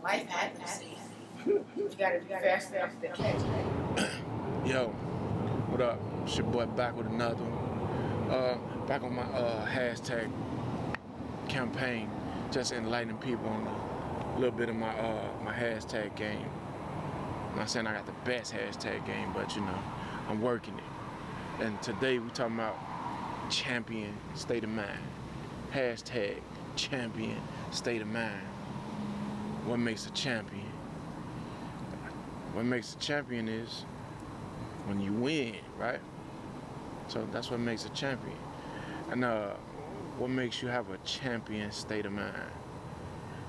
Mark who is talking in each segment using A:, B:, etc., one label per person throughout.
A: Life happens. You gotta be fast enough to catch it.
B: Yo, what up? It's your boy back with another one. Back on my hashtag campaign, just enlightening people on a little bit of my hashtag game. I'm not saying I got the best hashtag game, but you know, I'm working it. And today we talking about champion state of mind. Hashtag champion state of mind. What makes a champion? What makes a champion is when you win, right? So that's what makes a champion. And what makes you have a champion state of mind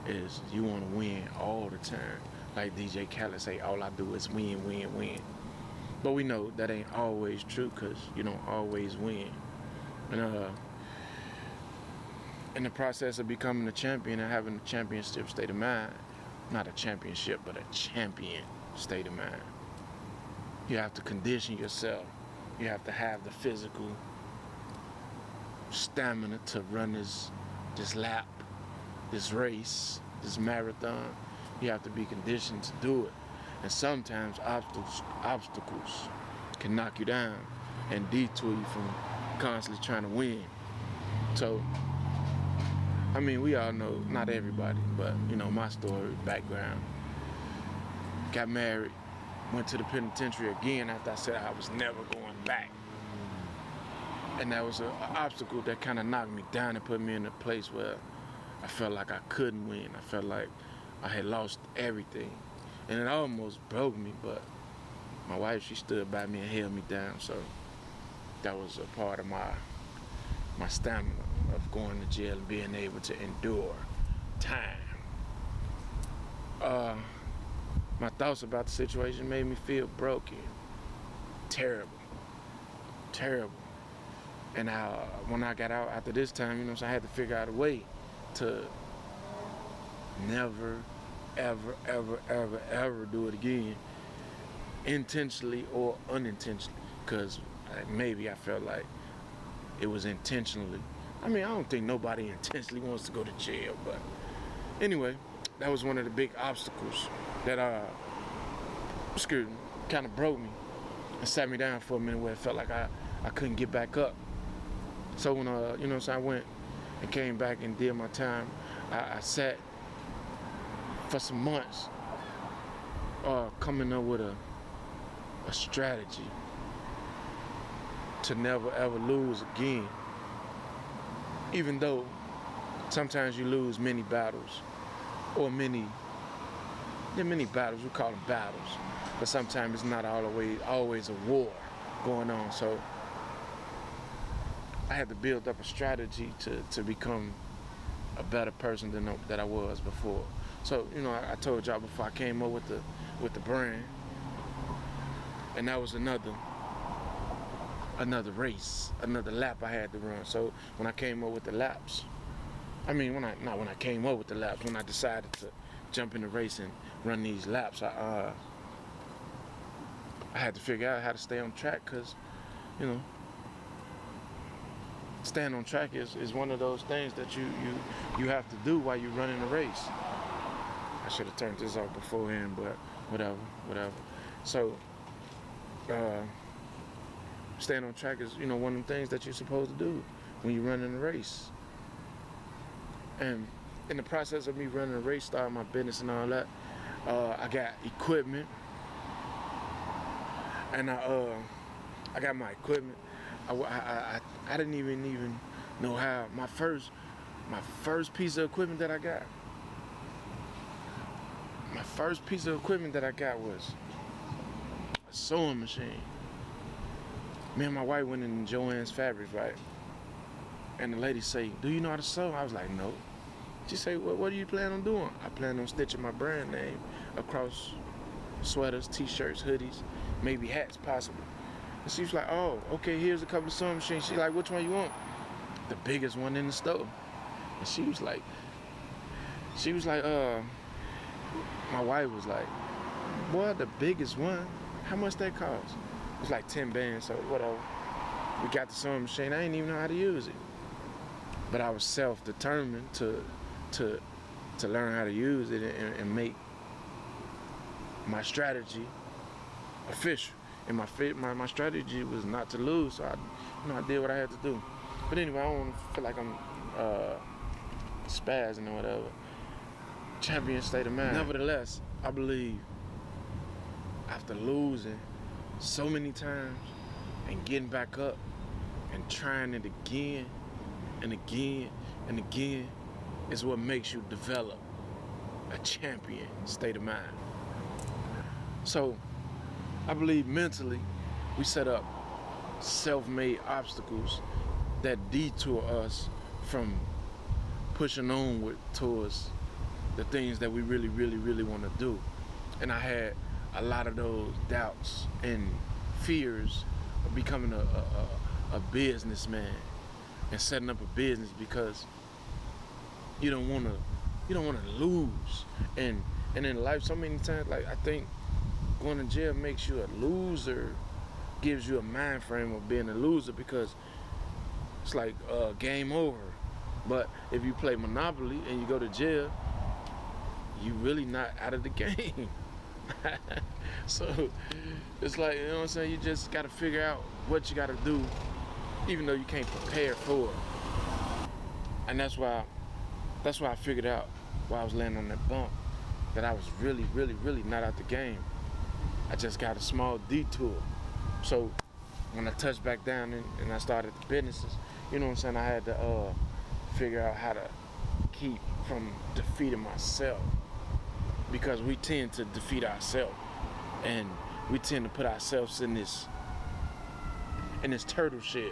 B: is you want to win all the time. Like DJ Khaled say, all I do is win, win, win. But we know that ain't always true because you don't always win. And in the process of becoming a champion and having a championship state of mind, not a championship, but a champion state of mind, you have to condition yourself. You have to have the physical stamina to run this lap, this race, this marathon. You have to be conditioned to do it. And sometimes obstacles can knock you down and detour you from constantly trying to win. So, I mean, we all know, not everybody, but you know, my story, background. Got married, went to the penitentiary again after I said I was never going back. And that was an obstacle that kind of knocked me down and put me in a place where I felt like I couldn't win. I felt like I had lost everything. And it almost broke me, but my wife, she stood by me and held me down. So that was a part of my stamina of going to jail and being able to endure time. My thoughts about the situation made me feel broken. Terrible. And when I got out after this time, you know, so I had to figure out a way to never, ever do it again, intentionally or unintentionally, because maybe I felt like it was intentionally. I mean, I don't think nobody intentionally wants to go to jail, but anyway, that was one of the big obstacles that kind of broke me and sat me down for a minute where it felt like I couldn't get back up. So when you know, so I went and came back and did my time, I sat for some months coming up with a strategy to never ever lose again. Even though sometimes you lose many battles, or many battles, we call them battles, but sometimes it's not always a war going on. So I had to build up a strategy to become a better person than I was before. So, you know, I told y'all before I came up with the brand, and that was another race, another lap I had to run. So when I came up with the laps, I mean, when I came up with the laps, when I decided to jump in the race and run these laps, I had to figure out how to stay on track, because, you know, staying on track is one of those things that you have to do while you're running a race. I should have turned this off beforehand, but whatever. So, staying on track is, you know, one of the things that you're supposed to do when you're running a race. And in the process of me running a race, starting my business and all that, I got equipment, and I got my equipment. I didn't even know how my first piece of equipment that I got. My first piece of equipment that I got was a sewing machine. Me and my wife went in Joann's Fabrics, right? And the lady say, "Do you know how to sew?" I was like, "No." She say, "What do you plan on doing?" I plan on stitching my brand name across sweaters, t-shirts, hoodies, maybe hats possible. And she was like, "Oh, okay, here's a couple of sewing machines." She's like, "Which one you want?" "The biggest one in the store." And she was like, my wife was like, "Boy, the biggest one? How much that cost?" It was like 10 bands, so whatever. We got the sewing machine. I didn't even know how to use it. But I was self-determined to to learn how to use it and make my strategy official. And my strategy was not to lose, so I did what I had to do. But anyway, I don't feel like I'm spazzing or whatever. Champion state of mind. Nevertheless, I believe after losing so many times and getting back up and trying it again and again and again is what makes you develop a champion state of mind. So I believe mentally we set up self-made obstacles that detour us from pushing onward towards the things that we really, really, really want to do. And I had a lot of those doubts and fears of becoming a businessman and setting up a business, because you don't want to lose. And in life, so many times, like, I think going to jail makes you a loser, gives you a mind frame of being a loser, because it's like game over. But if you play Monopoly and you go to jail, you really not out of the game. So it's like, you know what I'm saying, you just got to figure out what you got to do, even though you can't prepare for it. And that's why I figured out while I was laying on that bump that I was really, really, really not out the game. I just got a small detour. So when I touched back down and I started the businesses, you know what I'm saying, I had to figure out how to keep from defeating myself, because we tend to defeat ourselves, and we tend to put ourselves in this turtle shell.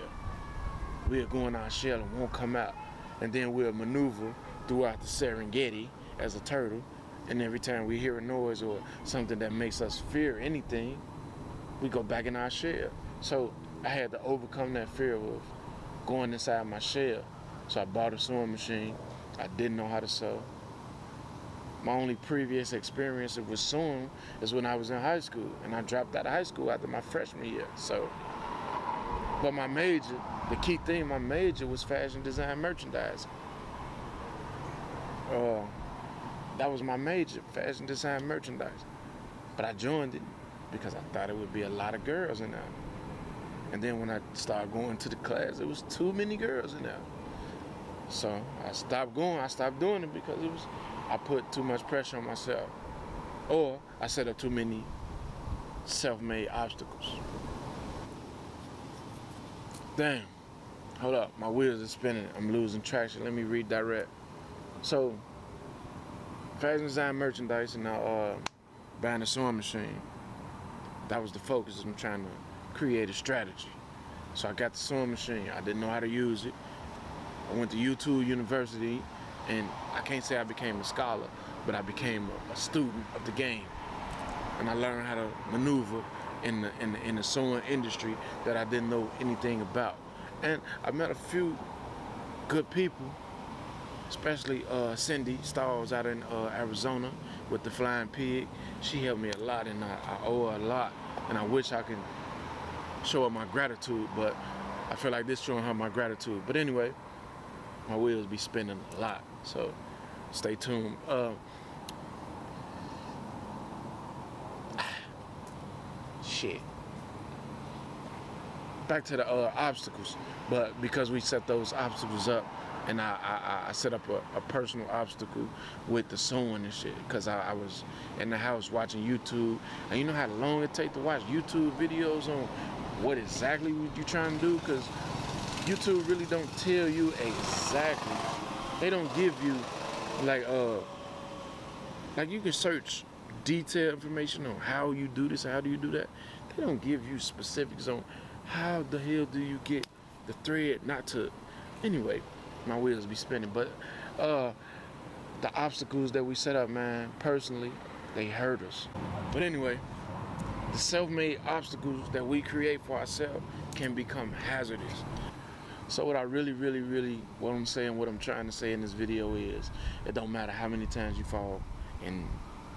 B: We'll go in our shell and won't come out, and then we'll maneuver throughout the Serengeti as a turtle, and every time we hear a noise or something that makes us fear anything, we go back in our shell. So I had to overcome that fear of going inside my shell. So I bought a sewing machine. I didn't know how to sew. My only previous experience with sewing is when I was in high school, and I dropped out of high school after my freshman year. So, but my major, the key thing, my major was fashion design merchandising. That was my major, fashion design merchandising. But I joined it because I thought it would be a lot of girls in there. And then when I started going to the class, it was too many girls in there. So I stopped going. I stopped doing it because I put too much pressure on myself, or I set up too many self-made obstacles. Damn, hold up, my wheels are spinning. I'm losing traction. Let me redirect. So, fashion design merchandise, and buying a sewing machine. That was the focus. I'm trying to create a strategy. So I got the sewing machine. I didn't know how to use it. I went to YouTube University, and I can't say I became a scholar, but I became a student of the game. And I learned how to maneuver in the sewing industry that I didn't know anything about. And I met a few good people, especially Cindy Stalls out in Arizona with the Flying Pig. She helped me a lot, and I owe her a lot. And I wish I could show her my gratitude, but I feel like this showing her my gratitude. But anyway, my wheels be spinning a lot, so stay tuned. Shit. Back to the obstacles, but because we set those obstacles up, and I set up a personal obstacle with the sewing and shit, because I was in the house watching YouTube, and you know how long it takes to watch YouTube videos on what exactly you're trying to do, because YouTube really don't tell you exactly. They don't give you like you can search detailed information on how you do this, how do you do that. They don't give you specifics on how the hell do you get the thread not to. Anyway, my wheels be spinning, but the obstacles that we set up, man, personally, they hurt us. But anyway, the self-made obstacles that we create for ourselves can become hazardous. So what I'm trying to say in this video is, it don't matter how many times you fall, and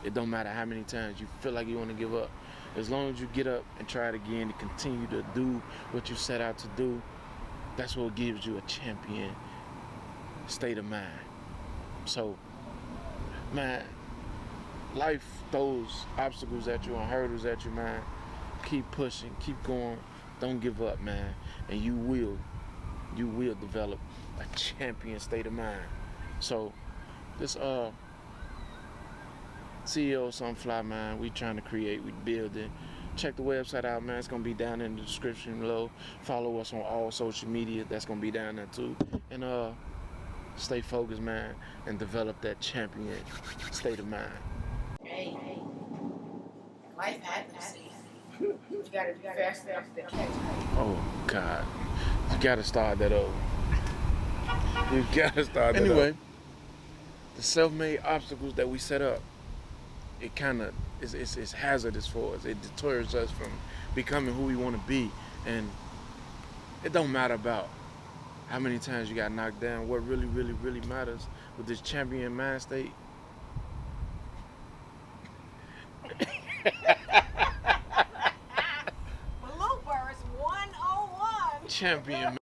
B: it don't matter how many times you feel like you want to give up. As long as you get up and try it again and continue to do what you set out to do, that's what gives you a champion state of mind. So man, life throws obstacles at you and hurdles at you, man. Keep pushing, keep going. Don't give up, man. And you will develop a champion state of mind. So this CEO of Sunfly, man, we trying to create, we building. Check the website out, man. It's gonna be down in the description below. Follow us on all social media. That's gonna be down there too. And stay focused, man, and develop that champion state of mind.
A: Hey, life happens. You gotta be fast enough to catch it.
B: Oh God, you gotta start that over. You gotta start that
C: Anyway.
B: over. The self-made obstacles that we set up, it kind of it's hazardous for us. It deters us from becoming who we want to be, and it don't matter about how many times you got knocked down. What really, really, really matters with this champion mind state.
D: Bloopers 101.
B: Champion